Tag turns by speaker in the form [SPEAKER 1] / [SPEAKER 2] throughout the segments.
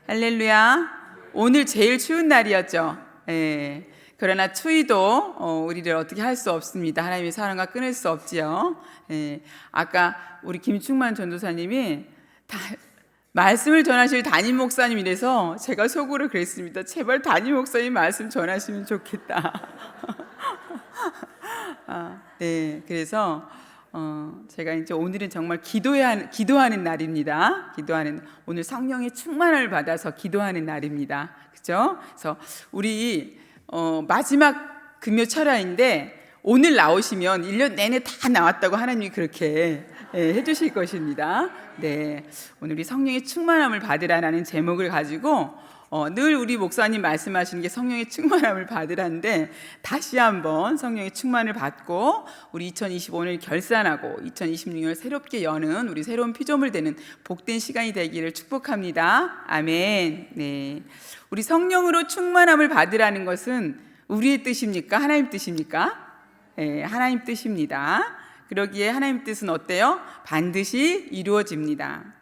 [SPEAKER 1] 할렐루야. 오늘 제일 추운 날이었죠. 예. 그러나 추위도 우리를 어떻게 할 수 없습니다. 하나님의 사랑과 끊을 수 없지요. 예. 아까 우리 김충만 전도사님이 말씀을 전하실 담임 목사님이라서 제가 속으로 그랬습니다. 제발 담임 목사님 말씀 전하시면 좋겠다. 네, 그래서 제가 이제 오늘은 정말 기도하는 날입니다. 오늘 성령의 충만을 받아서 기도하는 날입니다. 그죠? 그래서 우리 마지막 금요 철야인데 오늘 나오시면 1년 내내 다 나왔다고 하나님이 그렇게 해주실 것입니다. 네, 오늘 우리 성령의 충만함을 받으라는 제목을 가지고 늘 우리 목사님 말씀하시는 게 성령의 충만함을 받으라는데, 다시 한번 성령의 충만을 받고 우리 2025년을 결산하고 2026년을 새롭게 여는 우리 새로운 피조물 되는 복된 시간이 되기를 축복합니다. 아멘. 네, 우리 성령으로 충만함을 받으라는 것은 우리의 뜻입니까? 하나님 뜻입니까? 네, 하나님 뜻입니다. 그러기에 하나님 뜻은 어때요? 반드시 이루어집니다.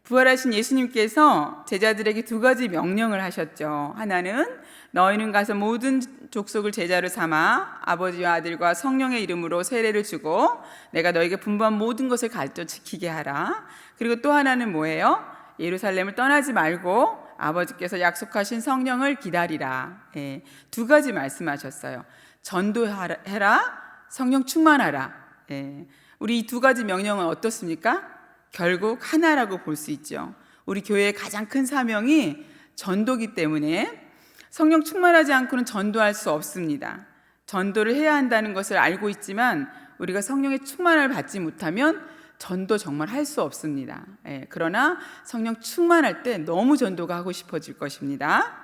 [SPEAKER 1] 부활하신 예수님께서 제자들에게 두 가지 명령을 하셨죠. 하나는 너희는 가서 모든 족속을 제자로 삼아 아버지와 아들과 성령의 이름으로 세례를 주고 내가 너에게 분부한 모든 것을 가르쳐 지키게 하라. 그리고 또 하나는 뭐예요? 예루살렘을 떠나지 말고 아버지께서 약속하신 성령을 기다리라. 두 가지 말씀하셨어요. 전도해라, 성령 충만하라. 우리 이 두 가지 명령은 어떻습니까? 결국 하나라고 볼 수 있죠. 우리 교회의 가장 큰 사명이 전도기 때문에 성령 충만하지 않고는 전도할 수 없습니다. 전도를 해야 한다는 것을 알고 있지만 우리가 성령의 충만을 받지 못하면 전도 정말 할 수 없습니다. 그러나 성령 충만할 때 너무 전도가 하고 싶어질 것입니다.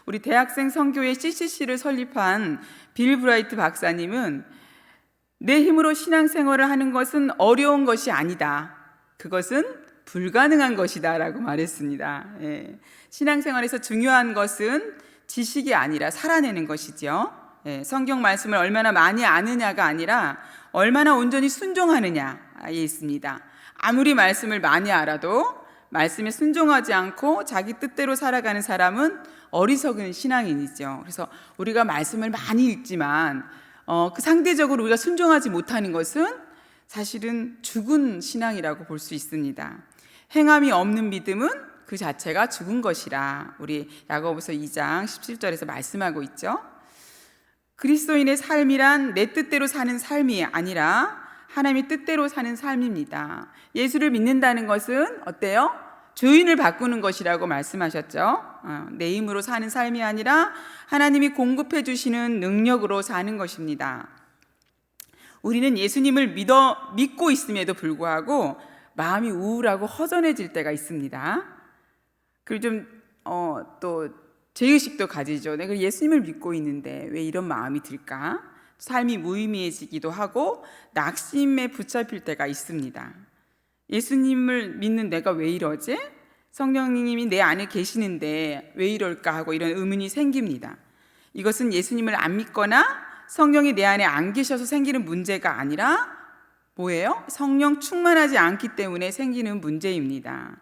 [SPEAKER 1] 우리 대학생 선교회 CCC를 설립한 빌 브라이트 박사님은 내 힘으로 신앙생활을 하는 것은 어려운 것이 아니다. 그것은 불가능한 것이다 라고 말했습니다. 신앙생활에서 중요한 것은 지식이 아니라 살아내는 것이죠. 성경 말씀을 얼마나 많이 아느냐가 아니라 얼마나 온전히 순종하느냐에 있습니다. 아무리 말씀을 많이 알아도 말씀에 순종하지 않고 자기 뜻대로 살아가는 사람은 어리석은 신앙인이죠. 그래서 우리가 말씀을 많이 읽지만 그 상대적으로 우리가 순종하지 못하는 것은 사실은 죽은 신앙이라고 볼 수 있습니다. 행함이 없는 믿음은 그 자체가 죽은 것이라 우리 야고보서 2장 17절에서 말씀하고 있죠. 그리스도인의 삶이란 내 뜻대로 사는 삶이 아니라 하나님의 뜻대로 사는 삶입니다. 예수를 믿는다는 것은 어때요? 주인을 바꾸는 것이라고 말씀하셨죠. 내 힘으로 사는 삶이 아니라 하나님이 공급해 주시는 능력으로 사는 것입니다. 우리는 예수님을 믿고 있음에도 불구하고 마음이 우울하고 허전해질 때가 있습니다. 그리고 또 죄의식도 가지죠. 내가 예수님을 믿고 있는데 왜 이런 마음이 들까? 삶이 무의미해지기도 하고 낙심에 붙잡힐 때가 있습니다. 예수님을 믿는 내가 왜 이러지? 성령님이 내 안에 계시는데 왜 이럴까 하고 이런 의문이 생깁니다. 이것은 예수님을 안 믿거나 성령이 내 안에 안 계셔서 생기는 문제가 아니라 뭐예요? 성령 충만하지 않기 때문에 생기는 문제입니다.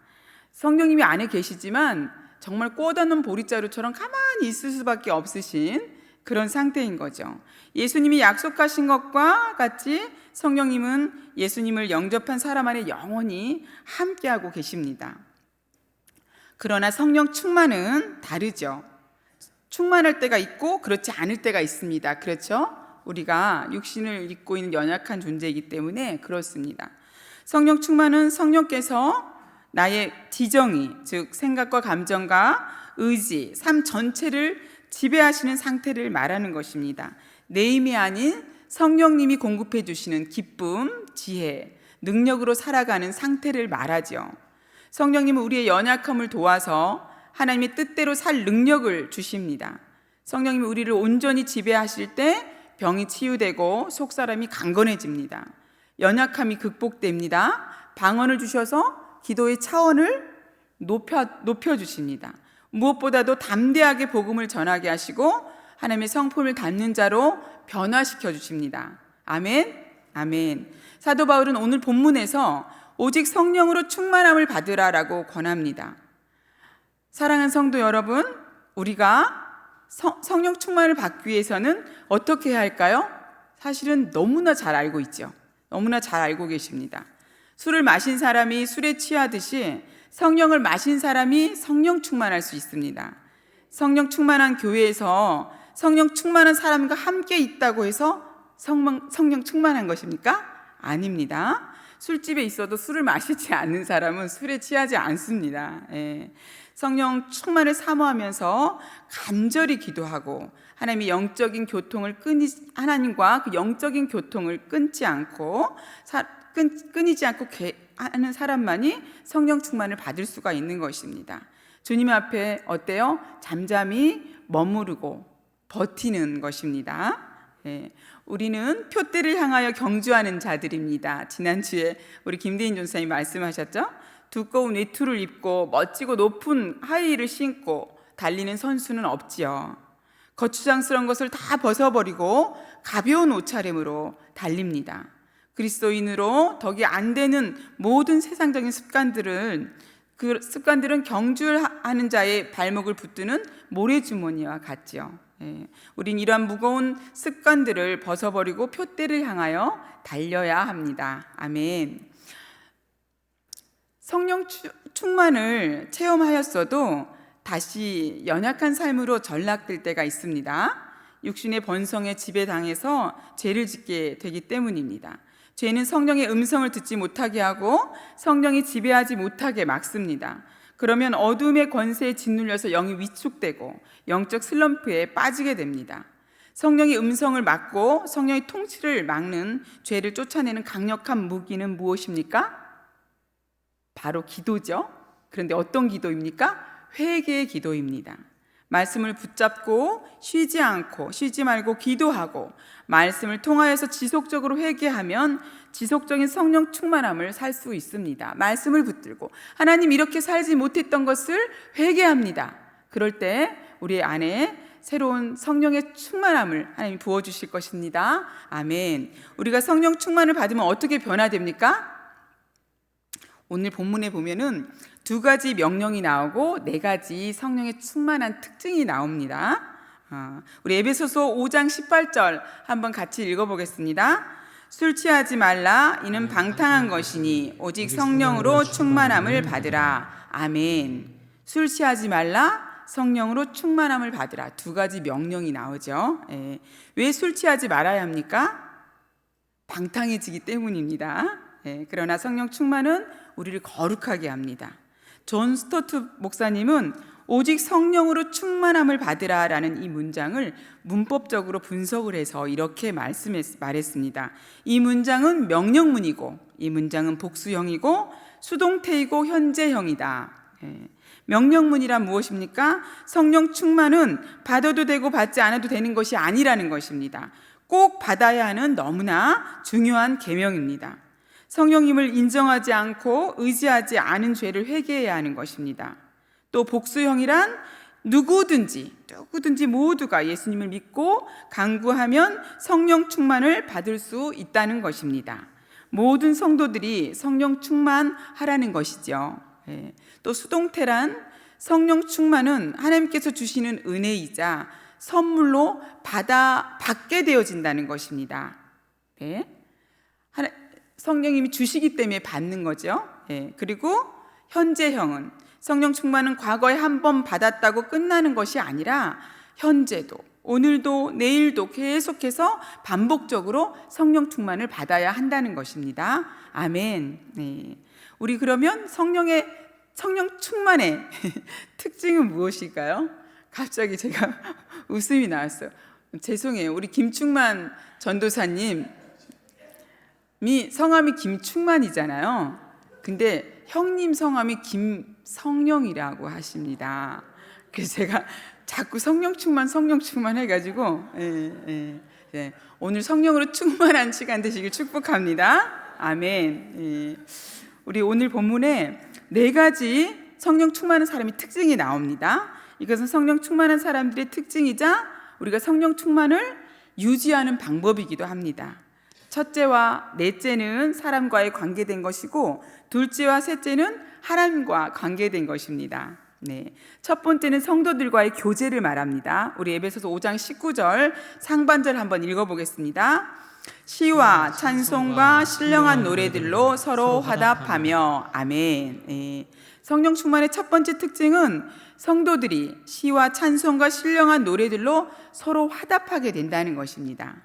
[SPEAKER 1] 성령님이 안에 계시지만 정말 꽂아놓은 보릿자루처럼 가만히 있을 수밖에 없으신 그런 상태인 거죠. 예수님이 약속하신 것과 같이 성령님은 예수님을 영접한 사람 안에 영원히 함께하고 계십니다. 그러나 성령 충만은 다르죠. 충만할 때가 있고 그렇지 않을 때가 있습니다. 그렇죠? 우리가 육신을 입고 있는 연약한 존재이기 때문에 그렇습니다. 성령 충만은 성령께서 나의 지정의, 즉 생각과 감정과 의지, 삶 전체를 지배하시는 상태를 말하는 것입니다. 내 힘이 아닌 성령님이 공급해 주시는 기쁨, 지혜, 능력으로 살아가는 상태를 말하죠. 성령님은 우리의 연약함을 도와서 하나님의 뜻대로 살 능력을 주십니다. 성령님이 우리를 온전히 지배하실 때 병이 치유되고 속사람이 강건해집니다. 연약함이 극복됩니다. 방언을 주셔서 기도의 차원을 높여주십니다. 무엇보다도 담대하게 복음을 전하게 하시고 하나님의 성품을 닮는 자로 변화시켜 주십니다. 아멘, 아멘. 사도 바울은 오늘 본문에서 오직 성령으로 충만함을 받으라라고 권합니다. 사랑하는 성도 여러분, 우리가 성령 충만을 받기 위해서는 어떻게 해야 할까요? 사실은 너무나 잘 알고 있죠. 너무나 잘 알고 계십니다. 술을 마신 사람이 술에 취하듯이 성령을 마신 사람이 성령 충만할 수 있습니다. 성령 충만한 교회에서 성령 충만한 사람과 함께 있다고 해서 성령 충만한 것입니까? 아닙니다. 술집에 있어도 술을 마시지 않는 사람은 술에 취하지 않습니다. 성령 충만을 사모하면서 간절히 기도하고 하나님과 그 영적인 교통을 끊이지 않고 하는 사람만이 성령 충만을 받을 수가 있는 것입니다. 주님 앞에 어때요? 잠잠히 머무르고 버티는 것입니다. 우리는 표대를 향하여 경주하는 자들입니다. 지난주에 우리 김대인 전사님이 말씀하셨죠? 두꺼운 외투를 입고 멋지고 높은 하이힐을 신고 달리는 선수는 없지요. 거추장스러운 것을 다 벗어버리고 가벼운 옷차림으로 달립니다. 그리스도인으로 덕이 안 되는 모든 세상적인 습관들은 경주하는 자의 발목을 붙드는 모래주머니와 같지요. 우린 이러한 무거운 습관들을 벗어버리고 표대를 향하여 달려야 합니다. 아멘. 성령 충만을 체험하였어도 다시 연약한 삶으로 전락될 때가 있습니다. 육신의 번성에 지배당해서 죄를 짓게 되기 때문입니다. 죄는 성령의 음성을 듣지 못하게 하고 성령이 지배하지 못하게 막습니다. 그러면 어둠의 권세에 짓눌려서 영이 위축되고 영적 슬럼프에 빠지게 됩니다. 성령의 음성을 막고 성령의 통치를 막는 죄를 쫓아내는 강력한 무기는 무엇입니까? 바로 기도죠. 그런데 어떤 기도입니까? 회개의 기도입니다. 말씀을 붙잡고 쉬지 말고 기도하고 말씀을 통하여서 지속적으로 회개하면 지속적인 성령 충만함을 살 수 있습니다. 말씀을 붙들고 하나님 이렇게 살지 못했던 것을 회개합니다. 그럴 때 우리 안에 새로운 성령의 충만함을 하나님이 부어주실 것입니다. 아멘. 우리가 성령 충만을 받으면 어떻게 변화됩니까? 오늘 본문에 보면은 2가지 명령이 나오고 4가지 성령의 충만한 특징이 나옵니다. 우리 에베소서 5장 18절 한번 같이 읽어보겠습니다. 술 취하지 말라 이는 방탕한 것이니 오직 성령으로 충만함을 받으라. 아멘. 술 취하지 말라, 성령으로 충만함을 받으라. 2가지 명령이 나오죠. 왜 술 취하지 말아야 합니까? 방탕해지기 때문입니다. 그러나 성령 충만은 우리를 거룩하게 합니다. 존 스토트 목사님은 오직 성령으로 충만함을 받으라 라는 이 문장을 문법적으로 분석을 해서 이렇게 말했습니다. 이 문장은 명령문이고 이 문장은 복수형이고 수동태이고 현재형이다. 명령문이란 무엇입니까? 성령 충만은 받아도 되고 받지 않아도 되는 것이 아니라는 것입니다. 꼭 받아야 하는 너무나 중요한 계명입니다. 성령님을 인정하지 않고 의지하지 않은 죄를 회개해야 하는 것입니다. 또 복수형이란 누구든지 모두가 예수님을 믿고 간구하면 성령 충만을 받을 수 있다는 것입니다. 모든 성도들이 성령 충만하라는 것이죠. 또 수동태란 성령 충만은 하나님께서 주시는 은혜이자 선물로 받게 되어진다는 것입니다. 성령님이 주시기 때문에 받는 거죠. 그리고 현재형은 성령 충만은 과거에 한 번 받았다고 끝나는 것이 아니라 현재도 오늘도 내일도 계속해서 반복적으로 성령 충만을 받아야 한다는 것입니다. 아멘. 우리 그러면 성령 충만의 특징은 무엇일까요? 갑자기 제가 웃음이 나왔어요. 죄송해요. 우리 김충만 전도사님 성함이 김충만이잖아요. 근데 형님 성함이 김성령이라고 하십니다. 그래서 제가 자꾸 성령 충만 해가지고 오늘 성령으로 충만한 시간 되시길 축복합니다. 아멘. 우리 오늘 본문에 4가지 성령 충만한 사람의 특징이 나옵니다. 이것은 성령 충만한 사람들의 특징이자 우리가 성령 충만을 유지하는 방법이기도 합니다. 첫째와 넷째는 사람과의 관계된 것이고 둘째와 셋째는 하나님과 관계된 것입니다. 네, 첫 번째는 성도들과의 교제를 말합니다. 우리 에베소서 5장 19절 상반절 한번 읽어보겠습니다. 시와 찬송과 신령한 노래들로 서로 화답하며. 아멘. 네, 성령 충만의 첫 번째 특징은 성도들이 시와 찬송과 신령한 노래들로 서로 화답하게 된다는 것입니다.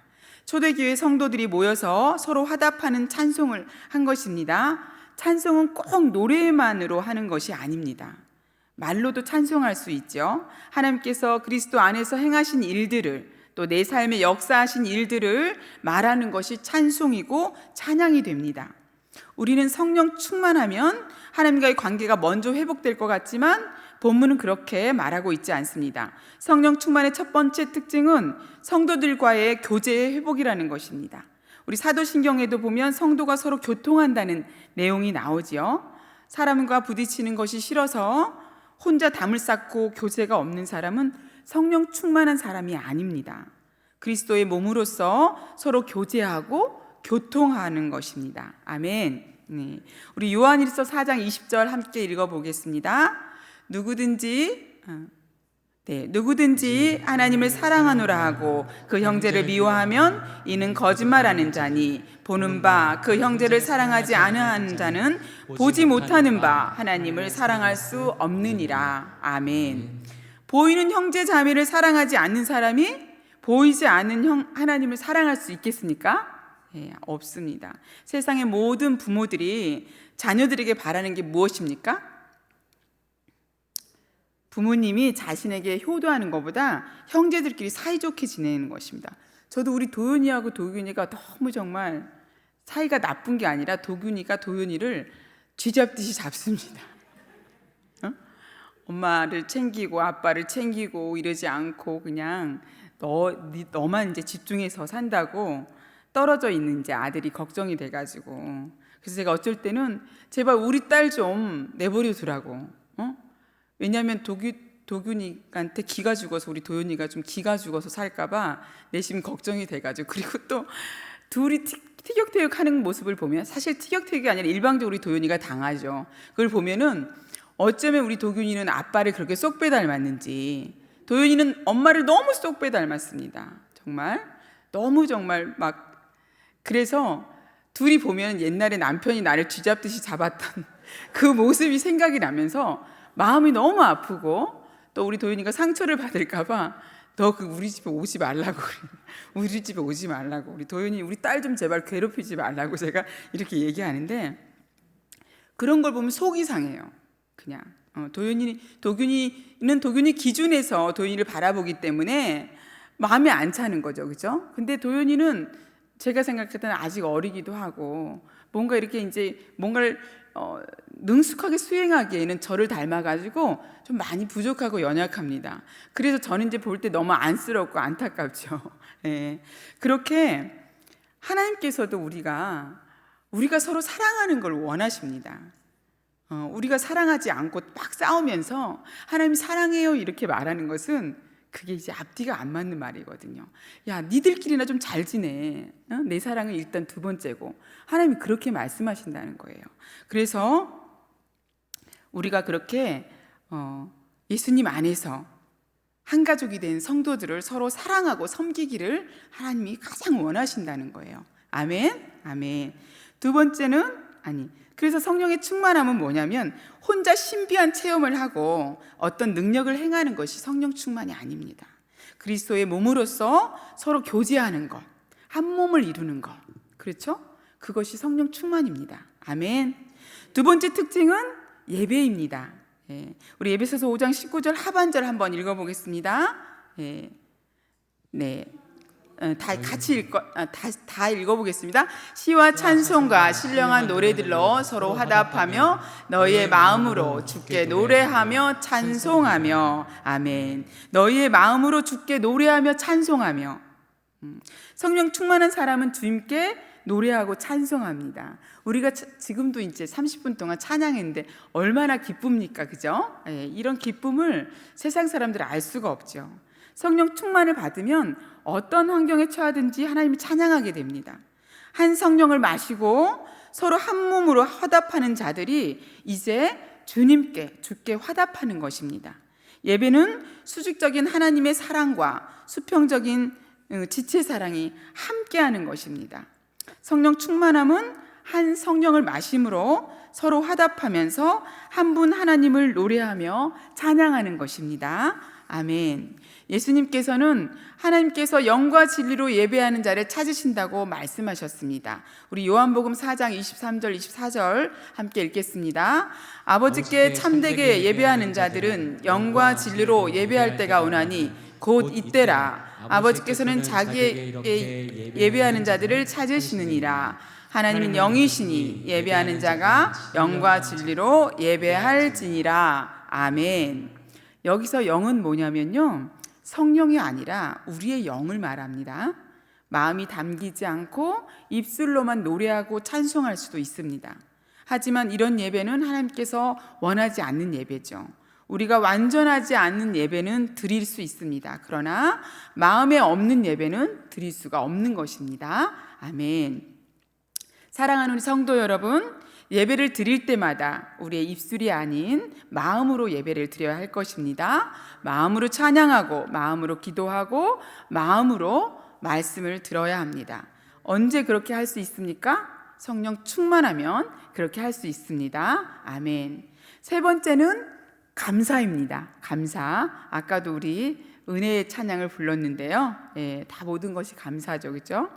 [SPEAKER 1] 초대교회 성도들이 모여서 서로 화답하는 찬송을 한 것입니다. 찬송은 꼭 노래만으로 하는 것이 아닙니다. 말로도 찬송할 수 있죠. 하나님께서 그리스도 안에서 행하신 일들을, 또 내 삶에 역사하신 일들을 말하는 것이 찬송이고 찬양이 됩니다. 우리는 성령 충만하면 하나님과의 관계가 먼저 회복될 것 같지만 본문은 그렇게 말하고 있지 않습니다. 성령 충만의 첫 번째 특징은 성도들과의 교제의 회복이라는 것입니다. 우리 사도신경에도 보면 성도가 서로 교통한다는 내용이 나오지요. 사람과 부딪히는 것이 싫어서 혼자 담을 쌓고 교제가 없는 사람은 성령 충만한 사람이 아닙니다. 그리스도의 몸으로서 서로 교제하고 교통하는 것입니다. 아멘. 네. 우리 요한일서 4장 20절 함께 읽어보겠습니다. 누구든지 하나님을 사랑하노라 하고 그 형제를 미워하면 이는 거짓말하는 자니 보는 바 그 형제를 사랑하지 않으하는 자는 보지 못하는 바 하나님을 사랑할 수 없느니라. 아멘. 보이는 형제 자매를 사랑하지 않는 사람이 보이지 않는 하나님을 사랑할 수 있겠습니까? 예, 없습니다. 세상의 모든 부모들이 자녀들에게 바라는 게 무엇입니까? 부모님이 자신에게 효도하는 것보다 형제들끼리 사이좋게 지내는 것입니다. 저도 우리 도윤이하고 도균이가 너무 정말 사이가 나쁜 게 아니라 도균이가 도윤이를 쥐잡듯이 잡습니다. 엄마를 챙기고 아빠를 챙기고 이러지 않고 그냥 너만 이제 집중해서 산다고 떨어져 있는 이제 아들이 걱정이 돼가지고, 그래서 제가 어쩔 때는 제발 우리 딸 좀 내버려 두라고. 왜냐하면 도균이한테 기가 죽어서 우리 도윤이가 좀 기가 죽어서 살까봐 내심 걱정이 돼가지고. 그리고 또 둘이 티격태격 하는 모습을 보면, 사실 티격태격이 아니라 일방적으로 우리 도윤이가 당하죠. 그걸 보면은 어쩌면 우리 도균이는 아빠를 그렇게 쏙빼 닮았는지 도윤이는 엄마를 너무 쏙빼 닮았습니다. 정말 막. 그래서 둘이 보면 옛날에 남편이 나를 쥐잡듯이 잡았던 그 모습이 생각이 나면서 마음이 너무 아프고, 또 우리 도윤이가 상처를 받을까봐 너 우리 집에 오지 말라고 우리 집에 오지 말라고, 우리 도윤이 우리 딸 좀 제발 괴롭히지 말라고 제가 이렇게 얘기하는데, 그런 걸 보면 속이 상해요. 그냥 도균이는 도균이 기준에서 도윤이를 바라보기 때문에 마음에 안 차는 거죠, 그죠? 근데 도윤이는 제가 생각할 때는 아직 어리기도 하고 뭔가 이렇게 이제 뭔가를 능숙하게 수행하기에는 저를 닮아가지고 좀 많이 부족하고 연약합니다. 그래서 저는 이제 볼 때 너무 안쓰럽고 안타깝죠. 예. 그렇게 하나님께서도 우리가 서로 사랑하는 걸 원하십니다. 우리가 사랑하지 않고 막 싸우면서 하나님 사랑해요 이렇게 말하는 것은 그게 이제 앞뒤가 안 맞는 말이거든요. 야, 니들끼리나 좀 잘 지내. 내 사랑은 일단 두 번째고. 하나님이 그렇게 말씀하신다는 거예요. 그래서 우리가 그렇게 예수님 안에서 한 가족이 된 성도들을 서로 사랑하고 섬기기를 하나님이 가장 원하신다는 거예요. 아멘. 아멘. 두 번째는 그래서 성령의 충만함은 뭐냐면 혼자 신비한 체험을 하고 어떤 능력을 행하는 것이 성령 충만이 아닙니다. 그리스도의 몸으로서 서로 교제하는 것, 한 몸을 이루는 것, 그렇죠? 그것이 성령 충만입니다. 아멘. 두 번째 특징은 예배입니다. 예. 우리 에베소서 5장 19절 하반절 한번 읽어보겠습니다. 예. 네. 다 읽어보겠습니다. 시와 찬송과 신령한 노래들로 서로 화답하며 너희의 마음으로 주께 노래하며 찬송하며. 아멘. 너희의 마음으로 주께 노래하며 찬송하며. 성령 충만한 사람은 주님께 노래하고 찬송합니다. 우리가 지금도 이제 30분 동안 찬양했는데 얼마나 기쁩니까, 그죠? 예, 이런 기쁨을 세상 사람들은 알 수가 없죠. 성령 충만을 받으면 어떤 환경에 처하든지 하나님을 찬양하게 됩니다. 한 성령을 마시고 서로 한 몸으로 화답하는 자들이 이제 주께 화답하는 것입니다. 예배는 수직적인 하나님의 사랑과 수평적인 지체 사랑이 함께하는 것입니다. 성령 충만함은 한 성령을 마심으로 서로 화답하면서 한 분 하나님을 노래하며 찬양하는 것입니다. 아멘. 예수님께서는 하나님께서 영과 진리로 예배하는 자를 찾으신다고 말씀하셨습니다. 우리 요한복음 4장 23절 24절 함께 읽겠습니다. 아버지께 참되게 예배하는 자들은 영과 진리로 예배할 때가 오나니 곧 이때라. 아버지께서는 자기에게 예배하는 자들을 찾으시느니라. 하나님은 영이시니 예배하는 자가 영과 진리로 예배할지니라. 아멘. 여기서 영은 뭐냐면요, 성령이 아니라 우리의 영을 말합니다. 마음이 담기지 않고 입술로만 노래하고 찬송할 수도 있습니다. 하지만 이런 예배는 하나님께서 원하지 않는 예배죠. 우리가 완전하지 않는 예배는 드릴 수 있습니다. 그러나 마음에 없는 예배는 드릴 수가 없는 것입니다. 아멘. 사랑하는 우리 성도 여러분, 예배를 드릴 때마다 우리의 입술이 아닌 마음으로 예배를 드려야 할 것입니다. 마음으로 찬양하고 마음으로 기도하고 마음으로 말씀을 들어야 합니다. 언제 그렇게 할 수 있습니까? 성령 충만하면 그렇게 할 수 있습니다. 아멘. 세 번째는 감사입니다. 감사. 아까도 우리 은혜의 찬양을 불렀는데요. 다 모든 것이 감사죠, 그렇죠?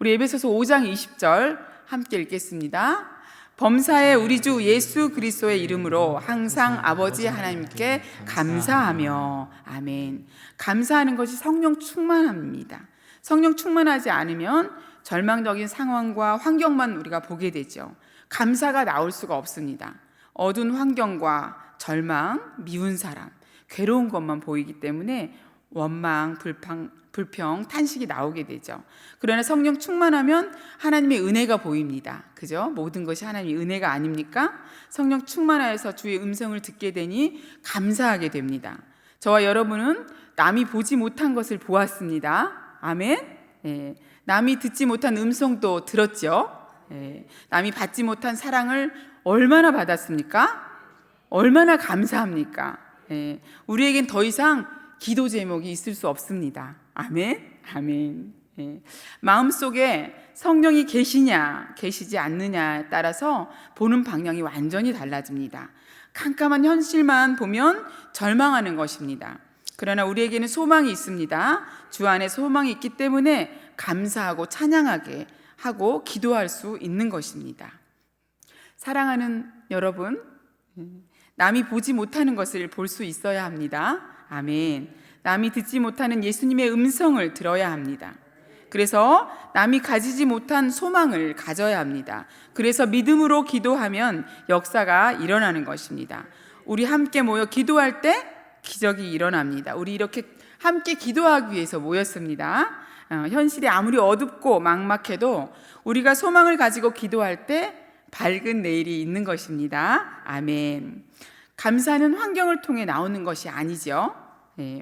[SPEAKER 1] 우리 에베소서 5장 20절 함께 읽겠습니다. 범사에 우리 주 예수 그리스도의 이름으로 항상 아버지 하나님께 감사하며. 아멘. 감사하는 것이 성령 충만함입니다. 성령 충만하지 않으면 절망적인 상황과 환경만 우리가 보게 되죠. 감사가 나올 수가 없습니다. 어두운 환경과 절망, 미운 사람, 괴로운 것만 보이기 때문에 원망, 불평, 탄식이 나오게 되죠. 그러나 성령 충만하면 하나님의 은혜가 보입니다. 그죠? 모든 것이 하나님의 은혜가 아닙니까? 성령 충만하여서 주의 음성을 듣게 되니 감사하게 됩니다. 저와 여러분은 남이 보지 못한 것을 보았습니다. 아멘. 남이 듣지 못한 음성도 들었죠. 남이 받지 못한 사랑을 얼마나 받았습니까? 얼마나 감사합니까? 우리에겐 더 이상 기도 제목이 있을 수 없습니다. 아멘. 아멘. 마음속에 성령이 계시냐 계시지 않느냐에 따라서 보는 방향이 완전히 달라집니다. 캄캄한 현실만 보면 절망하는 것입니다. 그러나 우리에게는 소망이 있습니다. 주 안에 소망이 있기 때문에 감사하고 찬양하게 하고 기도할 수 있는 것입니다. 사랑하는 여러분, 남이 보지 못하는 것을 볼 수 있어야 합니다. 아멘. 남이 듣지 못하는 예수님의 음성을 들어야 합니다. 그래서 남이 가지지 못한 소망을 가져야 합니다. 그래서 믿음으로 기도하면 역사가 일어나는 것입니다. 우리 함께 모여 기도할 때 기적이 일어납니다. 우리 이렇게 함께 기도하기 위해서 모였습니다. 현실이 아무리 어둡고 막막해도 우리가 소망을 가지고 기도할 때 밝은 내일이 있는 것입니다. 아멘. 감사는 환경을 통해 나오는 것이 아니죠.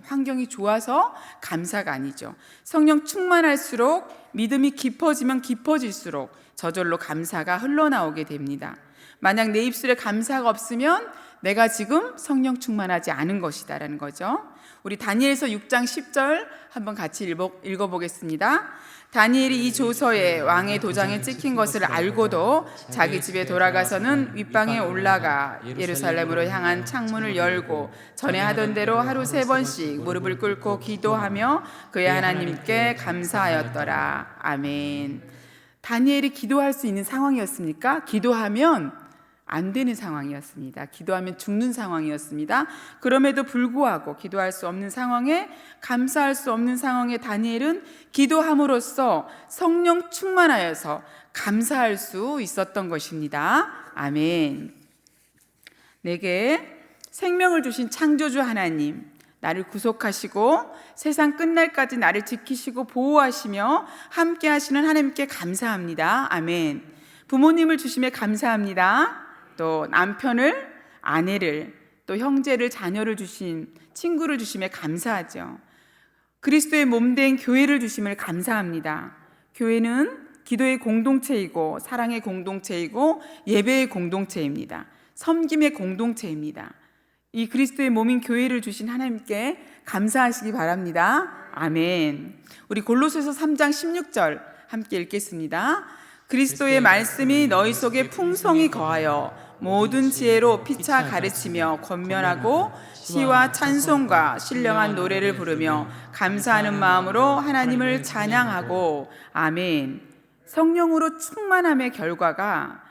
[SPEAKER 1] 환경이 좋아서 감사가 아니죠. 성령 충만할수록 믿음이 깊어지면 깊어질수록 저절로 감사가 흘러나오게 됩니다. 만약 내 입술에 감사가 없으면 내가 지금 성령 충만하지 않은 것이다라는 거죠. 우리 다니엘서 6장 10절 한번 같이 읽어보겠습니다. 다니엘이 이 조서에 왕의 도장에 찍힌 것을 알고도 자기 집에 돌아가서는 윗방에 올라가 예루살렘으로 향한 창문을 열고 전에 하던 대로 하루 3번씩 무릎을 꿇고 기도하며 그의 하나님께 감사하였더라. 아멘. 다니엘이 기도할 수 있는 상황이었습니까? 기도하면 안 되는 상황이었습니다. 기도하면 죽는 상황이었습니다. 그럼에도 불구하고 기도할 수 없는 상황에, 감사할 수 없는 상황에 다니엘은 기도함으로써 성령 충만하여서 감사할 수 있었던 것입니다. 아멘. 내게 생명을 주신 창조주 하나님, 나를 구속하시고 세상 끝날까지 나를 지키시고 보호하시며 함께 하시는 하나님께 감사합니다. 아멘. 부모님을 주심에 감사합니다. 또 남편을, 아내를, 또 형제를, 자녀를 주신 친구를 주심에 감사하죠. 그리스도의 몸된 교회를 주심을 감사합니다. 교회는 기도의 공동체이고 사랑의 공동체이고 예배의 공동체입니다. 섬김의 공동체입니다. 이 그리스도의 몸인 교회를 주신 하나님께 감사하시기 바랍니다. 아멘. 우리 골로새서 3장 16절 함께 읽겠습니다. 그리스도의 말씀이 너희 속에 풍성히 거하여 모든 지혜로 피차 가르치며 권면하고 시와 찬송과 신령한 노래를 부르며 감사하는 마음으로 하나님을 찬양하고. 아멘. 성령으로 충만함의 결과가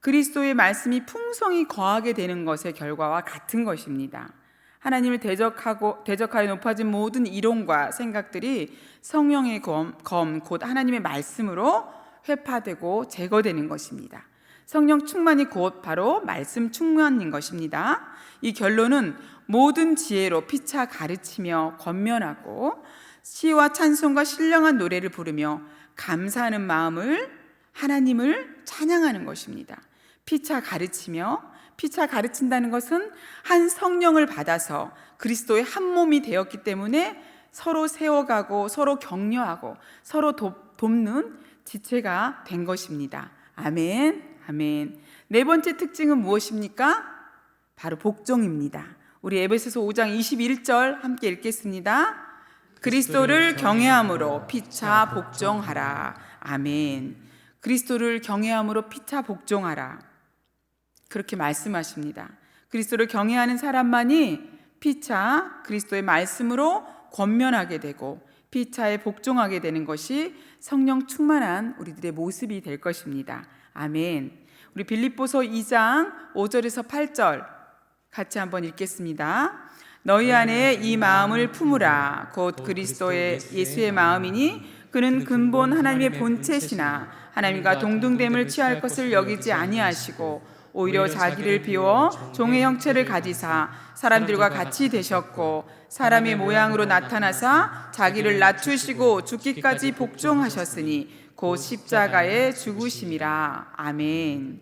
[SPEAKER 1] 그리스도의 말씀이 풍성히 거하게 되는 것의 결과와 같은 것입니다. 하나님을 대적하여 높아진 모든 이론과 생각들이 성령의 검, 곧 하나님의 말씀으로 회파되고 제거되는 것입니다. 성령 충만이 곧 바로 말씀 충만인 것입니다. 이 결론은 모든 지혜로 피차 가르치며 권면하고 시와 찬송과 신령한 노래를 부르며 감사하는 마음을 하나님을 찬양하는 것입니다. 피차 가르친다는 것은 한 성령을 받아서 그리스도의 한 몸이 되었기 때문에 서로 세워가고 서로 격려하고 서로 돕는 지체가 된 것입니다. 아멘. 아멘. 네 번째 특징은 무엇입니까? 바로 복종입니다. 우리 에베소서 5장 21절 함께 읽겠습니다. 그리스도를 경외함으로 피차 복종하라. 아멘. 그리스도를 경외함으로 피차 복종하라. 그렇게 말씀하십니다. 그리스도를 경외하는 사람만이 피차 그리스도의 말씀으로 권면하게 되고 피차에 복종하게 되는 것이 성령 충만한 우리들의 모습이 될 것입니다. 아멘. 우리 빌립보서 2장 5절에서 8절 같이 한번 읽겠습니다. 너희 안에 이 마음을 품으라. 곧 그리스도의 예수의 마음이니 그는 근본 하나님의 본체시나 하나님과 동등됨을 취할 것을 여기지 아니하시고 오히려 자기를 비워 종의 형체를 가지사 사람들과 같이 되셨고 사람의 모양으로 나타나사 자기를 낮추시고 죽기까지 복종하셨으니 곧 십자가에 죽으심이라. 아멘.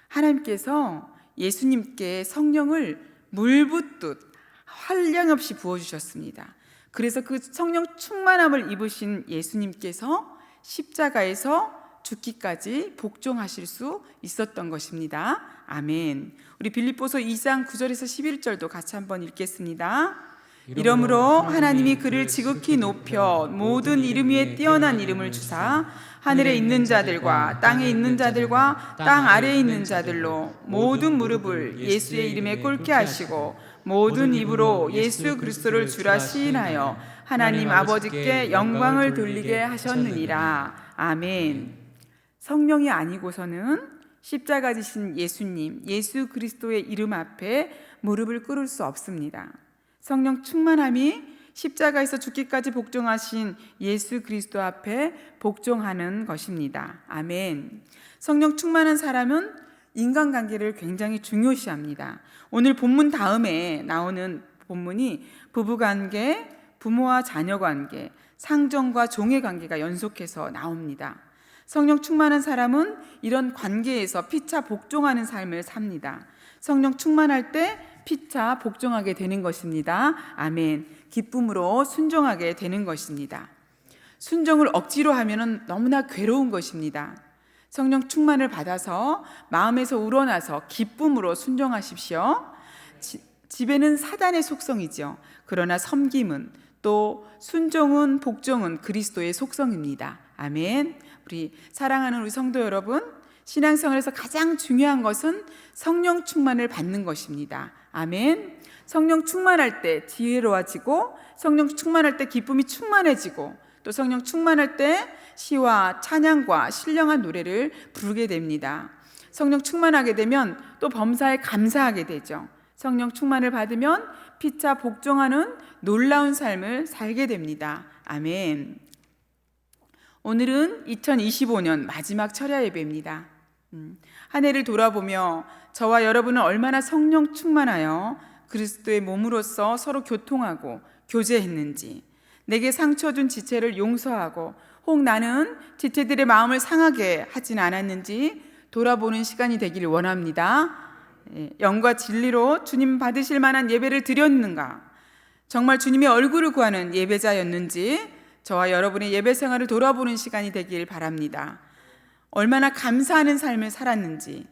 [SPEAKER 1] 하나님께서 예수님께 성령을 물 붓듯 한량없이 부어주셨습니다. 그래서 그 성령 충만함을 입으신 예수님께서 십자가에서 죽기까지 복종하실 수 있었던 것입니다. 아멘. 우리 빌립보서 2장 9절에서 11절도 같이 한번 읽겠습니다. 이러므로 하나님이 그를 지극히 높여 모든 이름 위에 뛰어난 이름을 주사 하늘에 있는 자들과 땅에 있는 자들과 땅 아래에 있는 자들로 모든 무릎을 예수의 이름에 꿇게 하시고 모든 입으로 예수 그리스도를 주라 시인하여 하나님 아버지께 영광을 돌리게 하셨느니라. 아멘. 성령이 아니고서는 십자가 지신 예수님, 예수 그리스도의 이름 앞에 무릎을 꿇을 수 없습니다. 성령 충만함이 십자가에서 죽기까지 복종하신 예수 그리스도 앞에 복종하는 것입니다. 아멘. 성령 충만한 사람은 인간관계를 굉장히 중요시합니다. 오늘 본문 다음에 나오는 본문이 부부관계, 부모와 자녀관계, 상정과 종의 관계가 연속해서 나옵니다. 성령 충만한 사람은 이런 관계에서 피차 복종하는 삶을 삽니다. 성령 충만할 때 피차 복종하게 되는 것입니다. 아멘. 기쁨으로 순종하게 되는 것입니다. 순종을 억지로 하면 너무나 괴로운 것입니다. 성령 충만을 받아서 마음에서 우러나서 기쁨으로 순종하십시오. 지배는 사단의 속성이죠. 그러나 섬김은 또 순종은 복종은 그리스도의 속성입니다. 아멘. 우리 사랑하는 우리 성도 여러분, 신앙생활에서 가장 중요한 것은 성령 충만을 받는 것입니다. 아멘. 성령 충만할 때 지혜로워지고 성령 충만할 때 기쁨이 충만해지고 또 성령 충만할 때 시와 찬양과 신령한 노래를 부르게 됩니다. 성령 충만하게 되면 또 범사에 감사하게 되죠. 성령 충만을 받으면 피차 복종하는 놀라운 삶을 살게 됩니다. 아멘. 오늘은 2025년 마지막 철야 예배입니다. 한 해를 돌아보며 저와 여러분은 얼마나 성령 충만하여 그리스도의 몸으로서 서로 교통하고 교제했는지, 내게 상처 준 지체를 용서하고 혹 나는 지체들의 마음을 상하게 하진 않았는지 돌아보는 시간이 되기를 원합니다. 영과 진리로 주님 받으실 만한 예배를 드렸는가, 정말 주님의 얼굴을 구하는 예배자였는지 저와 여러분의 예배 생활을 돌아보는 시간이 되길 바랍니다. 얼마나 감사하는 삶을 살았는지,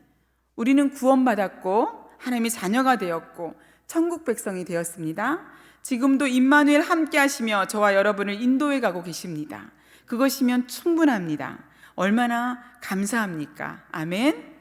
[SPEAKER 1] 우리는 구원받았고 하나님의 자녀가 되었고 천국 백성이 되었습니다. 지금도 임마누엘 함께 하시며 저와 여러분을 인도해 가고 계십니다. 그것이면 충분합니다. 얼마나 감사합니까? 아멘.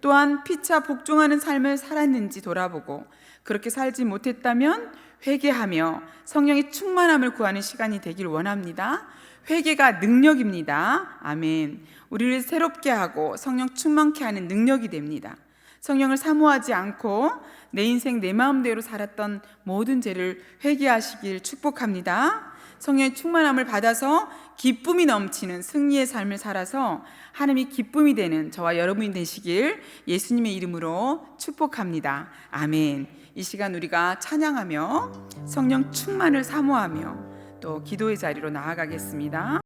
[SPEAKER 1] 또한 피차 복종하는 삶을 살았는지 돌아보고 그렇게 살지 못했다면 회개하며 성령의 충만함을 구하는 시간이 되길 원합니다. 회개가 능력입니다. 아멘. 우리를 새롭게 하고 성령 충만케 하는 능력이 됩니다. 성령을 사모하지 않고 내 인생 내 마음대로 살았던 모든 죄를 회개하시길 축복합니다. 성령의 충만함을 받아서 기쁨이 넘치는 승리의 삶을 살아서 하나님이 기쁨이 되는 저와 여러분이 되시길 예수님의 이름으로 축복합니다. 아멘. 이 시간 우리가 찬양하며 성령 충만을 사모하며 또 기도의 자리로 나아가겠습니다.